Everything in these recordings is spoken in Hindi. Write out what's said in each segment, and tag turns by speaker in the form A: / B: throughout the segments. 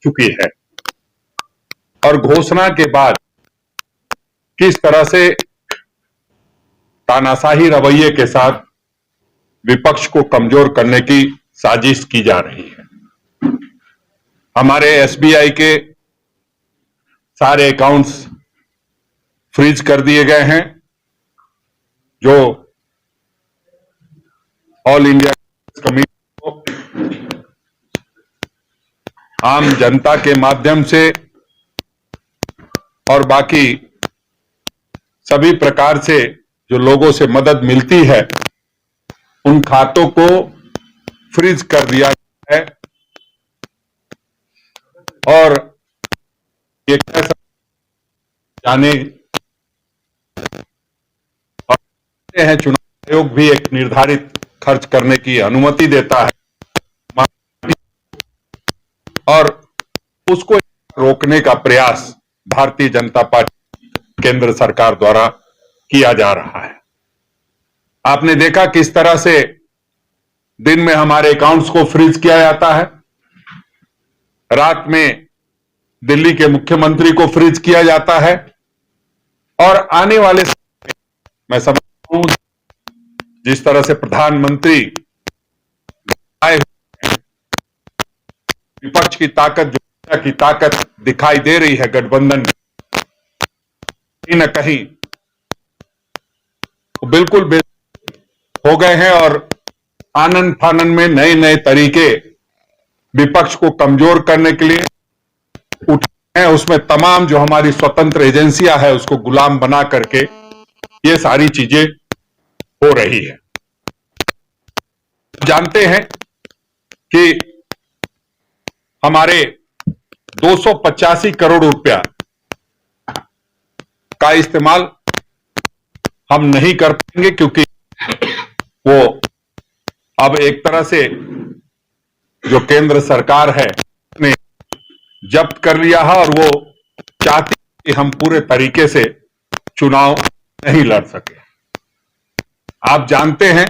A: चुकी है और घोषणा के बाद किस तरह से तानाशाही रवैये के साथ विपक्ष को कमजोर करने की साजिश की जा रही है। हमारे एसबीआई के सारे अकाउंट्स फ्रीज कर दिए गए हैं, जो ऑल इंडिया कमेटी को आम जनता के माध्यम से और बाकी सभी प्रकार से जो लोगों से मदद मिलती है, उन खातों को फ्रीज कर दिया गया है और ये कैसा जाने हैं, चुनाव आयोग भी एक निर्धारित खर्च करने की अनुमति देता है और उसको रोकने का प्रयास भारतीय जनता पार्टी केंद्र सरकार द्वारा किया जा रहा है। आपने देखा किस तरह से दिन में हमारे अकाउंट्स को फ्रीज किया जाता है, रात में दिल्ली के मुख्यमंत्री को फ्रीज किया जाता है और आने वाले मैं समझता हूं जिस तरह से प्रधानमंत्री आए विपक्ष की ताकत की ताकत दिखाई दे रही है गठबंधन में, कहीं न कहीं बिल्कुल हो गए हैं और आनन फानन में नए नए तरीके विपक्ष को कमजोर करने के लिए उठे हैं। उसमें तमाम जो हमारी स्वतंत्र एजेंसियां है उसको गुलाम बना करके ये सारी चीजें हो रही है। जानते हैं कि हमारे 285 करोड़ रुपया का इस्तेमाल हम नहीं कर पाएंगे क्योंकि वो अब एक तरह से जो केंद्र सरकार है ने जब्त कर लिया है और वो चाहती है कि हम पूरे तरीके से चुनाव नहीं लड़ सके। आप जानते हैं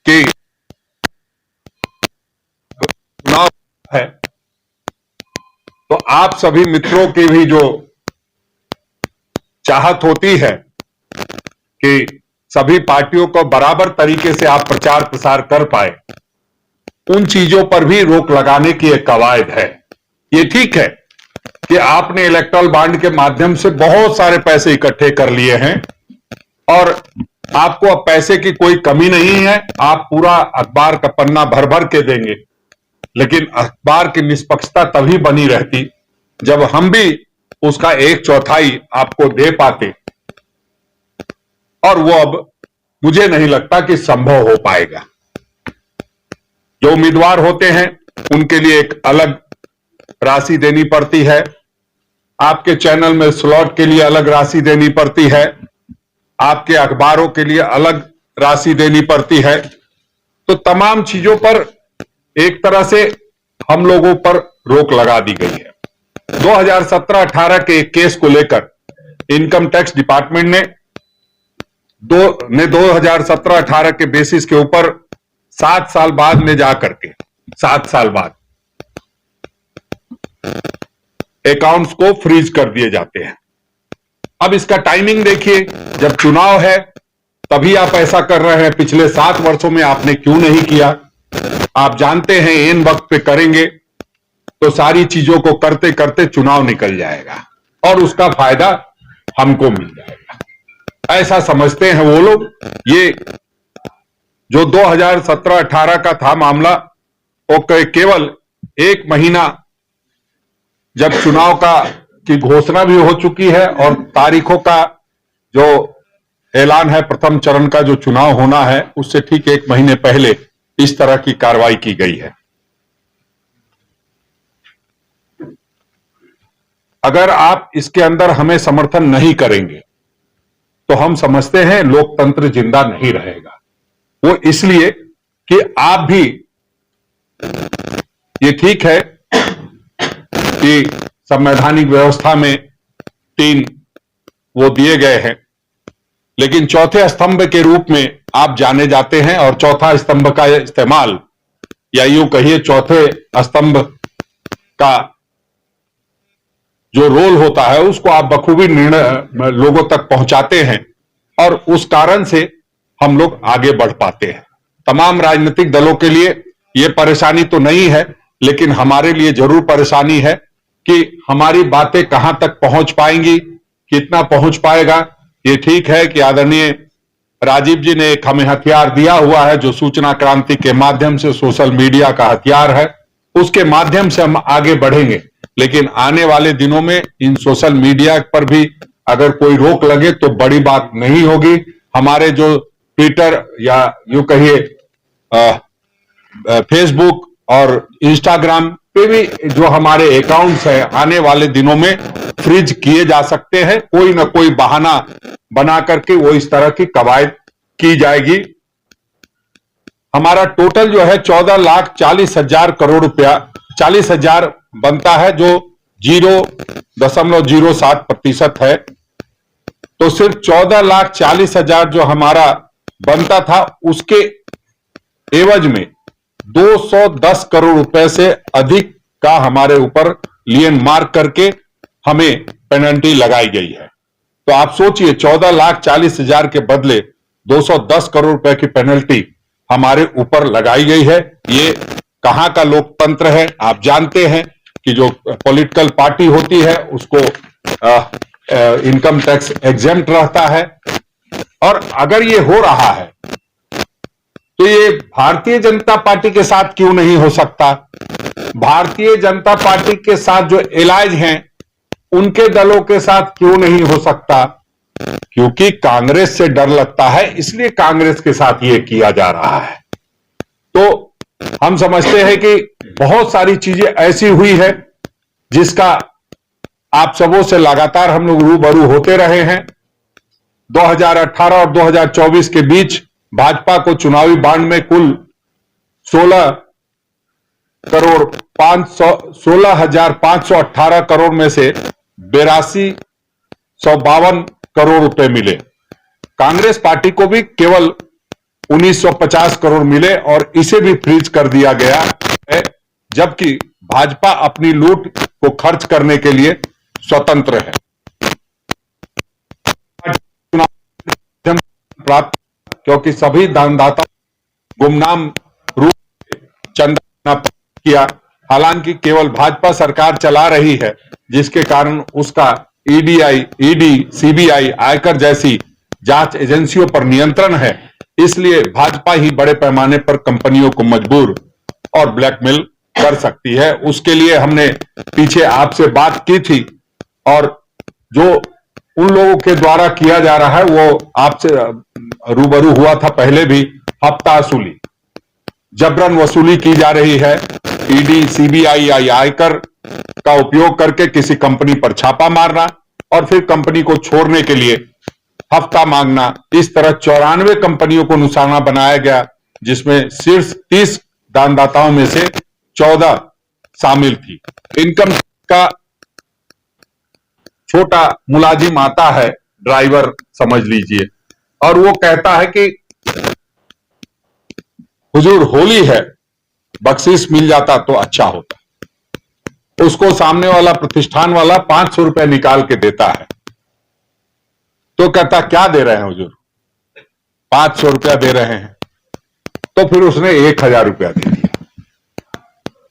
A: कि चुनाव है तो आप सभी मित्रों की भी जो चाहत होती है कि सभी पार्टियों को बराबर तरीके से आप प्रचार प्रसार कर पाए, उन चीजों पर भी रोक लगाने की एक कवायद है। ये ठीक है कि आपने इलेक्टोरल बॉन्ड के माध्यम से बहुत सारे पैसे इकट्ठे कर लिए हैं और आपको अब पैसे की कोई कमी नहीं है, आप पूरा अखबार का पन्ना भर भर के देंगे, लेकिन अखबार की निष्पक्षता तभी बनी रहती जब हम भी उसका 1/4 आपको दे पाते और वो अब मुझे नहीं लगता कि संभव हो पाएगा। जो उम्मीदवार होते हैं उनके लिए एक अलग राशि देनी पड़ती है, आपके चैनल में स्लॉट के लिए अलग राशि देनी पड़ती है, आपके अखबारों के लिए अलग राशि देनी पड़ती है। तो तमाम चीजों पर एक तरह से हम लोगों पर रोक लगा दी गई है। 2017-18 के एक केस को लेकर इनकम टैक्स डिपार्टमेंट ने 2017-18 के बेसिस के ऊपर 7 साल बाद में जाकर के 7 साल बाद अकाउंट्स को फ्रीज कर दिए जाते हैं। अब इसका टाइमिंग देखिए, जब चुनाव है तभी आप ऐसा कर रहे हैं। पिछले 7 वर्षों में आपने क्यों नहीं किया? आप जानते हैं इन वक्त पे करेंगे तो सारी चीजों को करते करते चुनाव निकल जाएगा और उसका फायदा हमको मिल जाएगा, ऐसा समझते हैं वो लोग। ये जो 2017-18 का था मामला, वो केवल 1 महीना जब चुनाव की घोषणा भी हो चुकी है और तारीखों का जो ऐलान है, प्रथम चरण का जो चुनाव होना है उससे ठीक 1 महीने पहले इस तरह की कार्रवाई की गई है। अगर आप इसके अंदर हमें समर्थन नहीं करेंगे तो हम समझते हैं लोकतंत्र जिंदा नहीं रहेगा। वो इसलिए कि आप भी, ये ठीक है कि संवैधानिक व्यवस्था में 3 वो दिए गए हैं, लेकिन चौथे स्तंभ के रूप में आप जाने जाते हैं और चौथा स्तंभ का इस्तेमाल या यूं कहिए चौथे स्तंभ का जो रोल होता है उसको आप बखूबी निर्णय लोगों तक पहुंचाते हैं और उस कारण से हम लोग आगे बढ़ पाते हैं। तमाम राजनीतिक दलों के लिए यह परेशानी तो नहीं है, लेकिन हमारे लिए जरूर परेशानी है कि हमारी बातें कहां तक पहुंच पाएंगी, कितना पहुंच पाएगा। ये ठीक है कि आदरणीय राजीव जी ने एक हमें हथियार दिया हुआ है जो सूचना क्रांति के माध्यम से सोशल मीडिया का हथियार है, उसके माध्यम से हम आगे बढ़ेंगे। लेकिन आने वाले दिनों में इन सोशल मीडिया पर भी अगर कोई रोक लगे तो बड़ी बात नहीं होगी। हमारे जो ट्विटर या यूं कहिए फेसबुक और इंस्टाग्राम पे भी जो हमारे अकाउंट्स हैं आने वाले दिनों में फ्रीज किए जा सकते हैं। कोई ना कोई बहाना बना करके वो इस तरह की कवायद की जाएगी। हमारा टोटल जो है 14,40,000 करोड़ रुपया 40,000 बनता है, जो 0.07% है। तो सिर्फ 14,40,000 जो हमारा बनता था उसके एवज में 210 करोड़ रुपए से अधिक का हमारे ऊपर लियन मार्क करके हमें पेनल्टी लगाई गई है। तो आप सोचिए 14,40,000 के बदले 210 करोड़ रुपए की पेनल्टी हमारे ऊपर लगाई गई है। ये कहां का लोकतंत्र है? आप जानते हैं कि जो पॉलिटिकल पार्टी होती है उसको इनकम टैक्स एग्जेम्प्ट रहता है। और अगर ये हो रहा है तो ये भारतीय जनता पार्टी के साथ क्यों नहीं हो सकता? भारतीय जनता पार्टी के साथ जो एलाइज हैं उनके दलों के साथ क्यों नहीं हो सकता? क्योंकि कांग्रेस से डर लगता है, इसलिए कांग्रेस के साथ ये किया जा रहा है। तो हम समझते हैं कि बहुत सारी चीजें ऐसी हुई है जिसका आप सबों से लगातार हम लोग रूबरू होते रहे हैं। 2018 और 2024 के बीच भाजपा को चुनावी बांड में कुल 16,518 करोड़ में से 8252 करोड़ रुपए मिले। कांग्रेस पार्टी को भी केवल 1950 करोड़ मिले और इसे भी फ्रीज कर दिया गया है, जबकि भाजपा अपनी लूट को खर्च करने के लिए स्वतंत्र है। प्राप्त क्योंकि सभी दानदाता गुमनाम रूप से चंदा किया। हालांकि केवल भाजपा सरकार चला रही है, जिसके कारण उसका ईडी, सीबीआई, आयकर जैसी जांच एजेंसियों पर नियंत्रण है। इसलिए भाजपा ही बड़े पैमाने पर कंपनियों को मजबूर और ब्लैकमेल कर सकती है। उसके लिए हमने पीछे आपसे बात की थी और जो उन लोगों के द्वारा किया जा रहा है वो आपसे रूबरू हुआ था पहले भी। हफ्ता वसूली, जबरन वसूली की जा रही है। ईडी, सीबीआई या आयकर का उपयोग करके किसी कंपनी पर छापा मारना और फिर कंपनी को छोड़ने के लिए हफ्ता मांगना। इस तरह 94 कंपनियों को निशाना बनाया गया, जिसमें शीर्ष 30 दानदाताओं में से 14 शामिल थी। इनकम का छोटा मुलाजिम आता है, ड्राइवर समझ लीजिए, और वो कहता है कि हुजूर होली है, बख्शीश मिल जाता तो अच्छा होता। उसको सामने वाला प्रतिष्ठान वाला 500 रुपए निकाल के देता है, तो कहता क्या दे रहे हैं हुजूर? 500 रुपया दे रहे हैं। तो फिर उसने 1,000 रुपया दे दिया।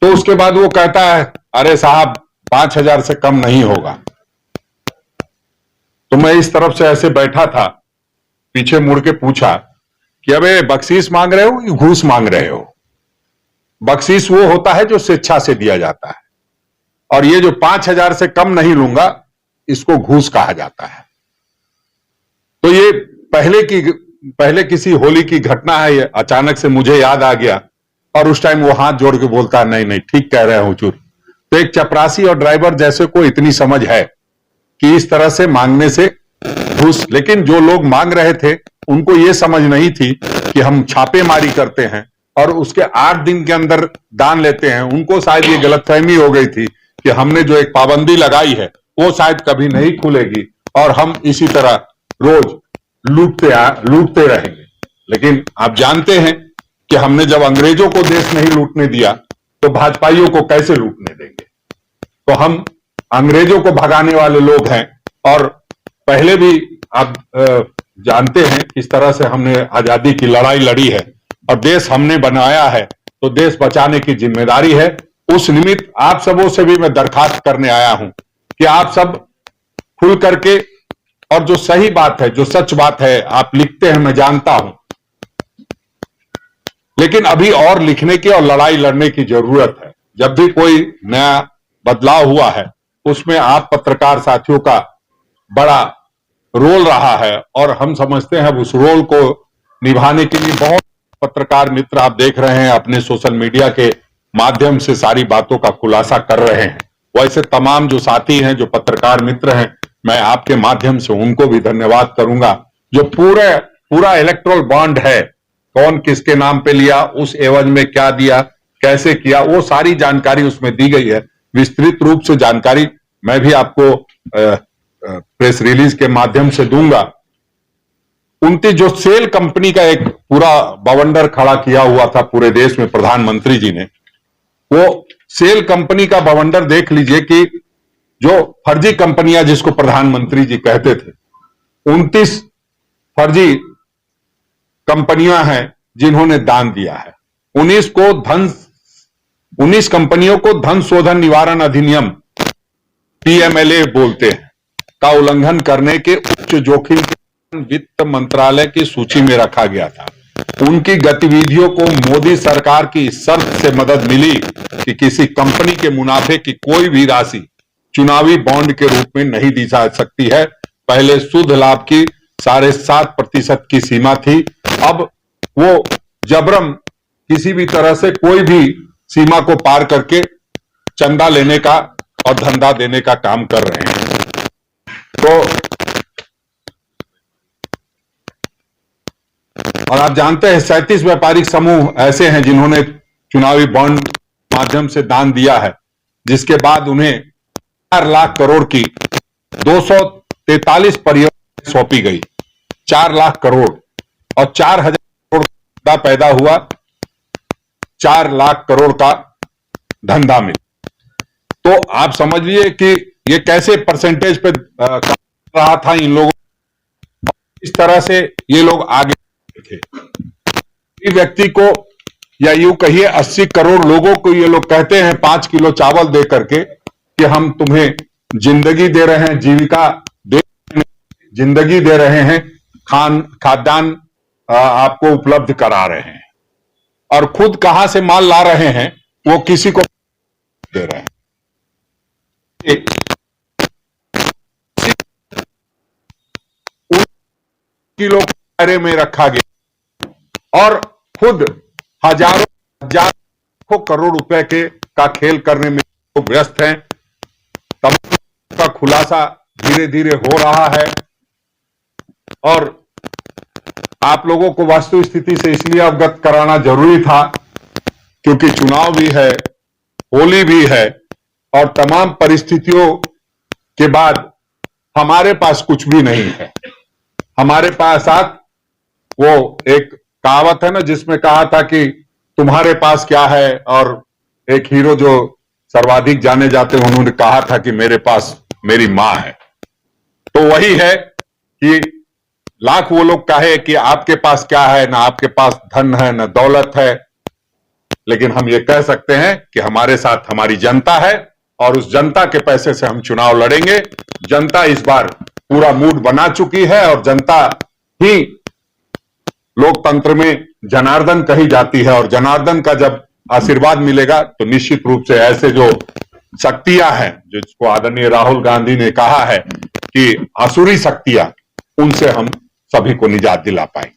A: तो उसके बाद वो कहता है अरे साहब 5,000 से कम नहीं होगा। तो मैं इस तरफ से ऐसे बैठा था, पीछे मुड़ के पूछा कि अबे बख्शीश मांग रहे हो कि घूस मांग रहे हो? बख्शीश वो होता है जो स्वेच्छा से दिया जाता है, और ये जो 5,000 से कम नहीं लूंगा इसको घूस कहा जाता है। तो ये पहले किसी होली की घटना है, ये अचानक से मुझे याद आ गया और उस टाइम वो हाथ जोड़ के बोलता है नहीं नहीं ठीक कह रहे हैं हुजूर। तो एक चपरासी और ड्राइवर जैसे को इतनी समझ है कि इस तरह से मांगने से घूस, लेकिन जो लोग मांग रहे थे उनको ये समझ नहीं थी कि हम छापेमारी करते हैं और उसके 8 दिन के अंदर दान लेते हैं। उनको शायद ये गलतफहमी हो गई थी कि हमने जो एक पाबंदी लगाई है वो शायद कभी नहीं खुलेगी और हम इसी तरह रोज लूटते रहेंगे। लेकिन आप जानते हैं कि हमने जब अंग्रेजों को देश नहीं लूटने दिया तो भाजपाइयों को कैसे लूटने देंगे। तो हम अंग्रेजों को भगाने वाले लोग हैं, और पहले भी आप जानते हैं किस तरह से हमने आजादी की लड़ाई लड़ी है और देश हमने बनाया है, तो देश बचाने की जिम्मेदारी है। उस निमित्त आप सबों से भी मैं दरखास्त करने आया हूं कि आप सब खुल करके, और जो सही बात है, जो सच बात है, आप लिखते हैं, मैं जानता हूं, लेकिन अभी और लिखने की और लड़ाई लड़ने की जरूरत है। जब भी कोई नया बदलाव हुआ है उसमें आप पत्रकार साथियों का बड़ा रोल रहा है, और हम समझते हैं उस रोल को निभाने के लिए बहुत पत्रकार मित्र आप देख रहे हैं अपने सोशल मीडिया के माध्यम से सारी बातों का खुलासा कर रहे हैं। वैसे तमाम जो साथी हैं, जो पत्रकार मित्र हैं, मैं आपके माध्यम से उनको भी धन्यवाद करूंगा। जो पूरा इलेक्टोरल बॉन्ड है, कौन किसके नाम पे लिया, उस एवज में क्या दिया, कैसे किया, वो सारी जानकारी उसमें दी गई है। विस्तृत रूप से जानकारी मैं भी आपको प्रेस रिलीज के माध्यम से दूंगा। उनकी जो सेल कंपनी का एक पूरा बवंडर खड़ा किया हुआ था पूरे देश में प्रधानमंत्री जी ने, वो सेल कंपनी का बवंडर देख लीजिए कि जो फर्जी कंपनियां जिसको प्रधानमंत्री जी कहते थे, 29 फर्जी कंपनियां हैं जिन्होंने दान दिया है। 19 कंपनियों को धन शोधन निवारण अधिनियम पीएमएलए बोलते हैं का उल्लंघन करने के उच्च जोखिम वित्त मंत्रालय की सूची में रखा गया था। उनकी गतिविधियों को मोदी सरकार की शर्त से मदद मिली कि किसी कंपनी के मुनाफे की कोई भी राशि चुनावी बॉन्ड के रूप में नहीं दी जा सकती है। पहले शुद्ध लाभ की 7.5% की सीमा थी, अब वो जबरन किसी भी तरह से कोई भी सीमा को पार करके चंदा लेने का और धंधा देने का काम कर रहे हैं। तो और आप जानते हैं 37 व्यापारिक समूह ऐसे हैं जिन्होंने चुनावी बॉन्ड माध्यम से दान दिया है, जिसके बाद उन्हें 4 लाख करोड़ की 243 परियोजना सौंपी गई। 4 लाख करोड़ और 4,000 करोड़ का पैदा हुआ, 4 लाख करोड़ का धंधा में। तो आप समझ लिए कि ये कैसे परसेंटेज पे रहा था इन लोगों, इस तरह से ये लोग आगे थे। इस व्यक्ति को, या यूं कहिए 80 करोड़ लोगों को ये लोग कहते हैं 5 किलो चावल दे करके कि हम तुम्हें जिंदगी दे रहे हैं, जीविका दे, जिंदगी दे रहे हैं, खाद्यान्न आपको उपलब्ध करा रहे हैं, और खुद कहां से माल ला रहे हैं वो किसी को दे रहे हैं। किलो दायरे में रखा गया और खुद हजारों करोड़ रुपए का खेल करने में व्यस्त हैं। तमाम का खुलासा धीरे धीरे हो रहा है, और आप लोगों को वास्तविक स्थिति से इसलिए अवगत कराना जरूरी था क्योंकि चुनाव भी है, होली भी है, और तमाम परिस्थितियों के बाद हमारे पास कुछ भी नहीं है। हमारे पास वो एक कहावत है ना जिसमें कहा था कि तुम्हारे पास क्या है, और एक हीरो जो सर्वाधिक जाने जाते हैं उन्होंने कहा था कि मेरे पास मेरी मां है। तो वही है कि लाख वो लोग कहे कि आपके पास क्या है, ना आपके पास धन है ना दौलत है, लेकिन हम ये कह सकते हैं कि हमारे साथ हमारी जनता है, और उस जनता के पैसे से हम चुनाव लड़ेंगे। जनता इस बार पूरा मूड बना चुकी है, और जनता ही लोकतंत्र में जनार्दन कही जाती है, और जनार्दन का जब आशीर्वाद मिलेगा तो निश्चित रूप से ऐसे जो शक्तियां हैं, जिसको आदरणीय राहुल गांधी ने कहा है कि आसुरी शक्तियां, उनसे हम सभी को निजात दिला पाएंगे।